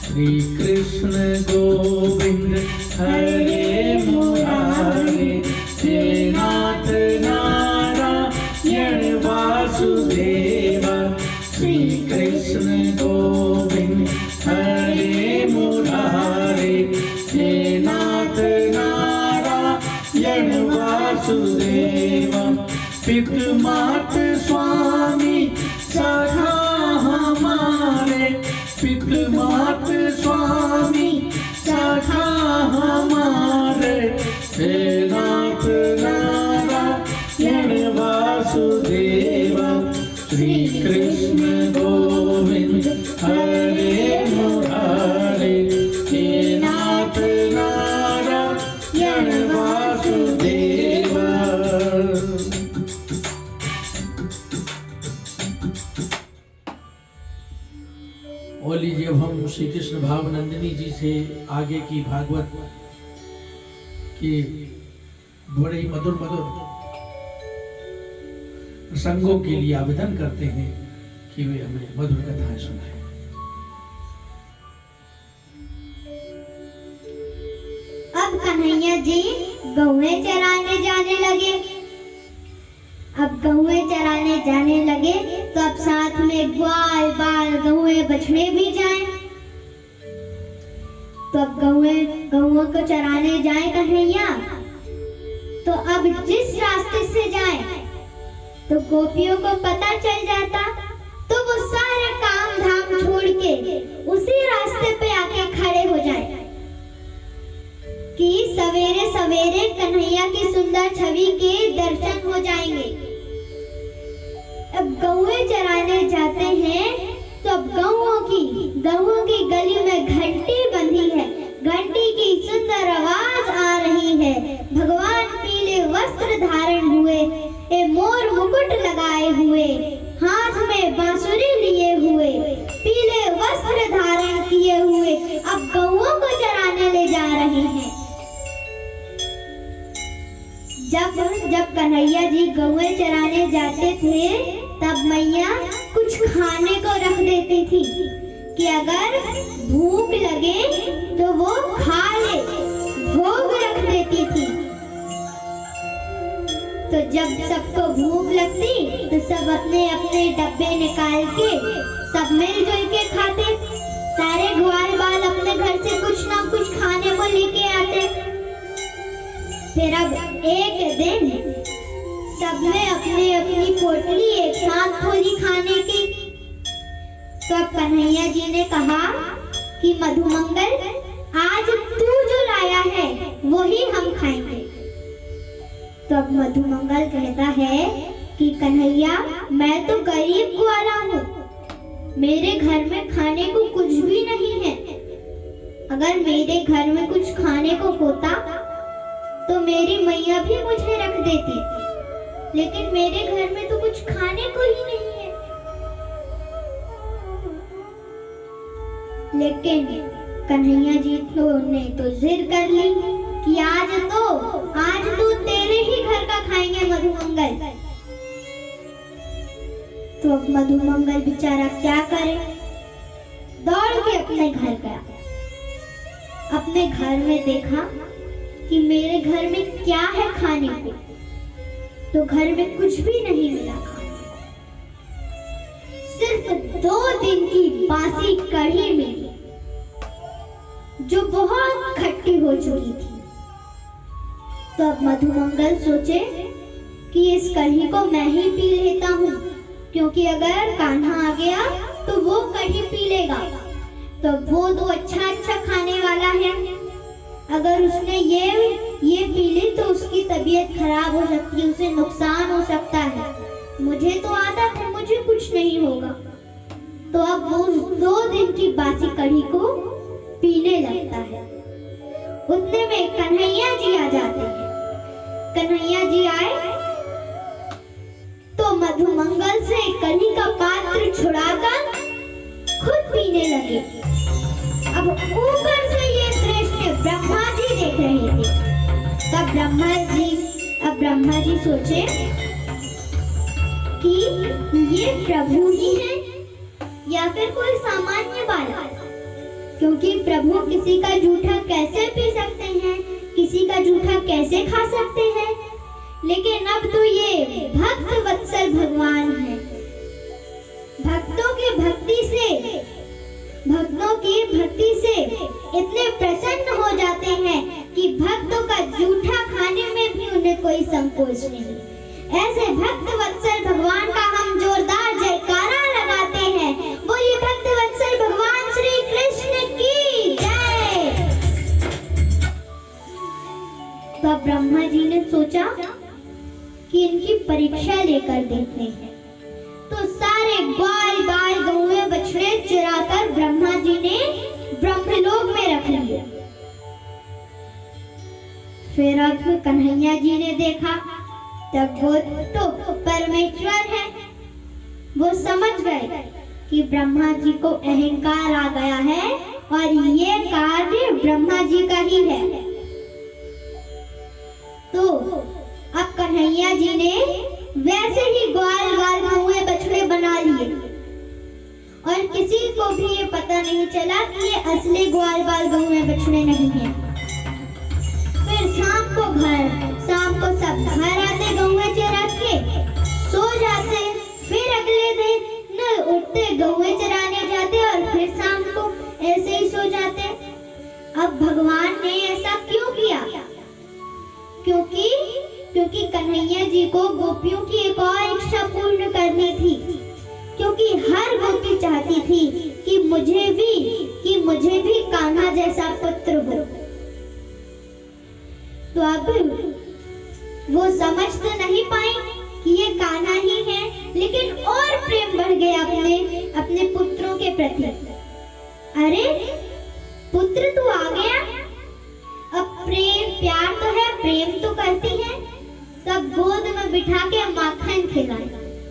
श्री कृष्ण गोविंद हरे मुरारे, हे नाथ नारायण वासुदेव। श्री कृष्ण गोविंद हरे मुरारे, हे नाथ नारायण वासुदेव। पितृ मातृ स्वामी सखा हमारे, पितृ मातृ स्वामी सखा हमारे, हे नाथ नारायण वासुदेव। श्री कृष्ण गोविंद हरे मुरारे, हे नाथ नारायण वासुदेव। और लीजिए अब हम श्री कृष्ण भावनंदिनी जी से आगे की भागवत की बड़े ही मधुर मधुर प्रसंगों के लिए आवेदन करते हैं कि वे हमें मधुर कथाएं सुनाएं। अब कन्हैया जी गौएं चराने जाने लगे। अब गौएं चराने जाने लगे तो अब साथ में ग्वाल बाल गौएं बछड़े भी जाएं। तो अब गौओं को चराने जाए कन्हैया, तो अब जिस रास्ते से जाए तो गोपियों को पता चल जाता, तो वो सारे काम धाम छोड़ के उसी रास्ते पे आके खड़े हो जाए कि सवेरे सवेरे कन्हैया की सुंदर छवि के दर्शन हो जाएंगे। अब गौएं चराने जाते हैं तो अब गौओं की गली में घंटी बंधी है, घंटी की सुंदर आवाज आ रही है। भगवान पीले वस्त्र धारण हुए, ए मोर मुकुट लगाए हुए, हाथ में बांसुरी लिए हुए, पीले वस्त्र धारण किए हुए अब गौओं को चराने ले जा रहे हैं। जब कन्हैया जी गौएं चराने जाते थे तब मैया कुछ खाने को रख देती थी कि अगर भूख लगे तो वो खा ले, भोग रख देती थी। तो जब सबको भूख लगती तो सब अपने अपने डब्बे निकाल के सब मिलजुल के खाते। सारे ग्वाल बाल अपने घर से कुछ ना कुछ खाने को लेके आते। फिर अब एक दिन सबने अपनी अपनी पोटली एक साथ खोली खाने की। तो अब कन्हैया जी ने कहा कि मधुमंगल, आज तू जो लाया है वही हम खाएंगे। तो अब मधुमंगल कहता है कि कन्हैया, मैं तो गरीब ग्वाला हूँ, मेरे घर में खाने को कुछ भी नहीं है। अगर मेरे घर में कुछ खाने को होता तो मेरी मैया भी मुझे रख देती, लेकिन मेरे घर में तो कुछ खाने को ही नहीं है। लेकिन कन्हैया जी ने तो जिद कर ली कि आज तो तेरे ही घर का खाएंगे मधुमंगल। तो अब मधुमंगल बेचारा क्या करे, दौड़ के अपने घर गया। अपने घर में देखा कि मेरे घर में क्या है खाने को, तो घर में कुछ भी नहीं मिला खाने को। सिर्फ 2 दिन की बासी कढ़ी मिली जो बहुत खट्टी हो चुकी थी। तो अब मधुमंगल सोचे कि इस कढ़ी को मैं ही पी लेता हूँ, क्योंकि अगर कान्हा आ गया तो वो कढ़ी पी लेगा। तो वो तो अच्छा खाने वाला है, अगर उसने ये पी ली तो उसकी तबीयत खराब हो सकती है, उसे नुकसान हो सकता है। मुझे तो आदत है, मुझे कुछ नहीं होगा। तो अब वो 2 दिन की बासी कढ़ी को पीने लगता है। उतने में कन्हैया जी आ जाते हैं। कन्हैया जी आए तो मधुमंगल से कढ़ी का पात्र छुड़ाकर खुद पीने लगे। अब ऊपर से ये दृश्य ब्रह्मा जी देख रहे थे। तब ब्रह्मा जी सोचे कि ये प्रभु ही है या फिर कोई सामान्य बालक, क्योंकि क्योंकि प्रभु किसी का जूठा कैसे पी सकते हैं, किसी का जूठा कैसे खा सकते हैं। लेकिन अब तो ये भक्त वत्सल भगवान है। भक्तों की भक्ति से इतने प्रसन्न हो जाते हैं कि भक्तों का जूठा खाने में भी उन्हें कोई संकोच नहीं। ऐसे भक्त वत्सल भगवान का हम जोरदार जयकारा लगाते हैं। बोलिए भक्त वत्सल भगवान श्री कृष्ण की जय। तो ब्रह्मा जी ने सोचा कि इनकी परीक्षा लेकर देखते हैं। तो सारे ग्वाल बाल गौए बछड़े चुराकर ब्रह्मा जी ने ब्रह्मलोक में रख लिए। फिर अब कन्हैया जी ने देखा, तब वो तो परमेश्वर है, वो समझ गए कि ब्रह्मा जी को अहंकार आ गया है और ये कार्य ब्रह्मा जी का ही है। तो अब कन्हैया जी ने वैसे ही ग्वाल बाल गौए बछड़े बना लिए और किसी को भी ये पता नहीं चला कि ये असली ग्वाल बाल गौए बछड़े नहीं हैं। फिर शाम को सब घर आते, गौए चरा के सो जाते। फिर अगले दिन न उठते, गौए चराने जाते और फिर शाम को ऐसे ही सो जाते। अब भगवान ने ऐसा क्यों किया? क्योंकि कन्हैया जी को गोपियों की एक और इच्छा पूर्ण करनी थी। क्योंकि हर गोपी चाहती थी कि मुझे भी कान्हा जैसा पुत्र हो। तो अब वो समझ तो नहीं पाई कि ये कान्हा ही है, लेकिन और प्रेम बढ़ गया अपने पुत्रों के प्रति। अरे पुत्र तू आ गया, अब प्यार तो है, प्रेम तो करती है, तब गोद में बिठा के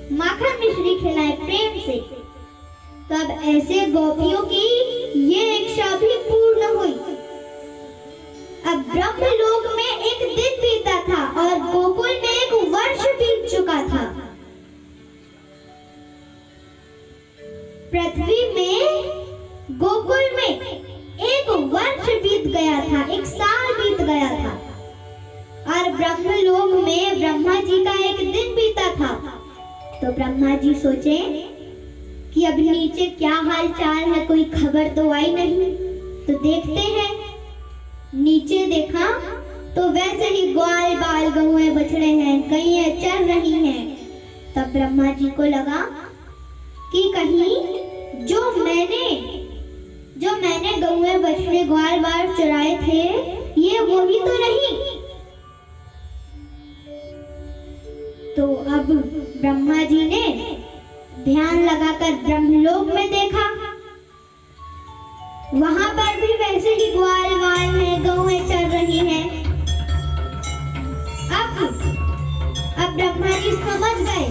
माखन मिश्री खिलाए प्रेम से। तब ऐसे गोपियों की ये इच्छा भी पूर्ण हुई। अब ब्रह्मलोक में एक दिन बीता था और गोकुल में एक वर्ष बीत चुका था। पृथ्वी में, गोकुल में एक वर्ष बीत गया था, एक साल बीत गया था और ब्रह्मलोक में ब्रह्मा जी का एक दिन बीता था। तो ब्रह्मा जी सोचे कि अब नीचे क्या हाल चाल है, कोई खबर तो आई नहीं, तो देखते हैं। नीचे देखा तो वैसे ही ग्वाल बाल गौए बछड़े हैं, गैया चर रही हैं। तब ब्रह्मा जी को लगा कि कहीं जो मैंने गौए बछड़े ग्वाल बाल चुराए थे, ये वही तो नहीं। तो अब ब्रह्मा जी ने ध्यान लगाकर ब्रह्मलोक में देखा, वहां पर भी वैसे ही ग्वाल बाल है, गौएं चर रही हैं। अब ब्रह्मा जी समझ गए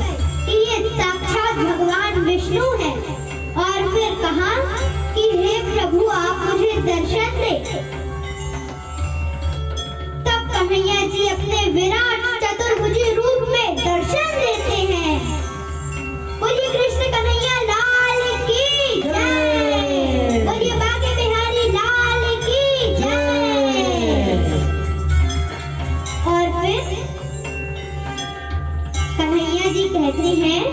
कि ये साक्षात भगवान विष्णु है और फिर कहा कि हे प्रभु आप मुझे दर्शन दे। तब कन्हैया जी अपने विराट चतुर्भुजी रूप में दर्शन देते हैं। बोलिए कृष्ण कन्हैया लाल की जय, बोलिए बांके बिहारी लाल की जय। और फिर कन्हैया जी कहते हैं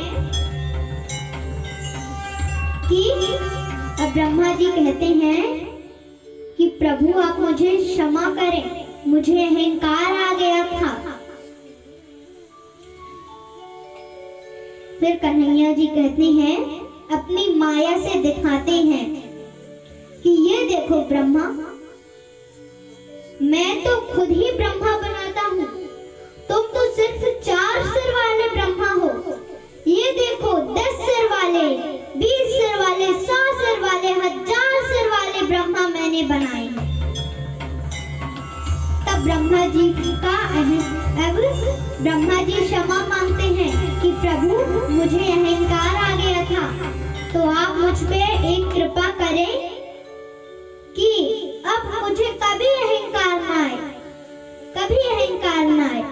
कि अब ब्रह्मा जी कहते हैं कि प्रभु आप मुझे क्षमा करें, मुझे अहंकार आ गया था। फिर कन्हैया जी कहते हैं, अपनी माया से दिखाते हैं कि ये देखो ब्रह्मा, मैं तो खुद ही ब्रह्मा बनाता हूँ, तुम तो सिर्फ 4 सिर वाले ब्रह्मा हो। ये देखो 10 सिर वाले, 20 सिर वाले, 100 सिर वाले, 1000 सिर वाले ब्रह्मा मैंने बनाए हैं। तब ब्रह्मा जी क्षमा मांगते हैं कि प्रभु मुझे अहंकार आ गया था, तो आप मुझ पे एक कृपा करें कि अब मुझे कभी अहंकार ना आए,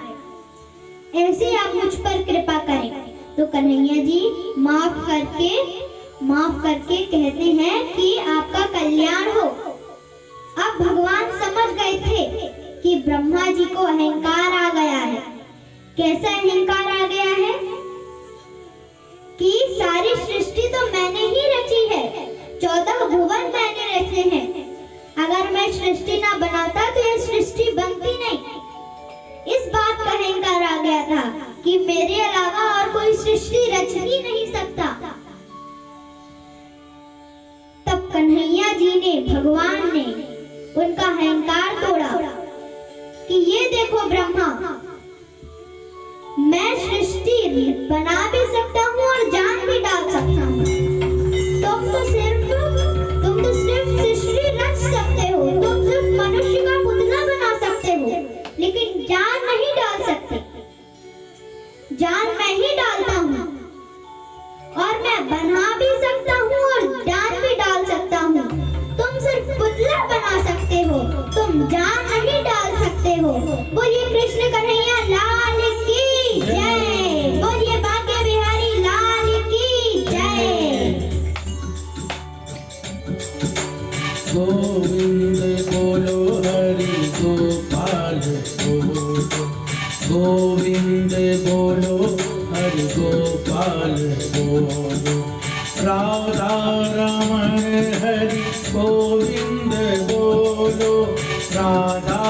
ऐसे आप मुझ पर कृपा करें। तो कन्हैया जी माफ करके कहते हैं कि आपका कल्याण हो, गए थे कि ब्रह्मा जी को अहंकार आ गया है। कैसा अहंकार आ गया है कि सारी सृष्टि तो मैंने ही रची है, 14 भुवन मैंने रचे हैं। अगर मैं सृष्टि ना बनाता तो ये सृष्टि बनती नहीं। इस बात का अहंकार आ गया था कि मेरे अलावा और कोई सृष्टि रच ही नहीं सकता। तब कन्हैया जी ने, भगवान ने उनका अहंकार तोड़ा कि ये देखो ब्रह्मा, मैं सृष्टि बना भी सकता हूँ और जान भी डाल सकता हूँ। तुम तो सिर्फ सृष्टि रच सकते हो, तुम सिर्फ मनुष्य का पुतला बना सकते हो, लेकिन जान नहीं डाल सकते। जान मैं ही डालता हूँ और मैं बना भी सकता हूँ और जान भी डाल सकता हूँ। तुम सिर्फ पुतला बना सकते हो, तुम जान नहीं डाल सकते हो। बोलिए कृष्ण कन्हैया लाल की जय, बोलिए भाग्य बिहारी लाल की जय। गोविंद बोलो हरि गोपाल बोलो, गोविंद बोलो हरि गोपाल बोलो, राधा रमण हरि गोविंद बोलो, राधा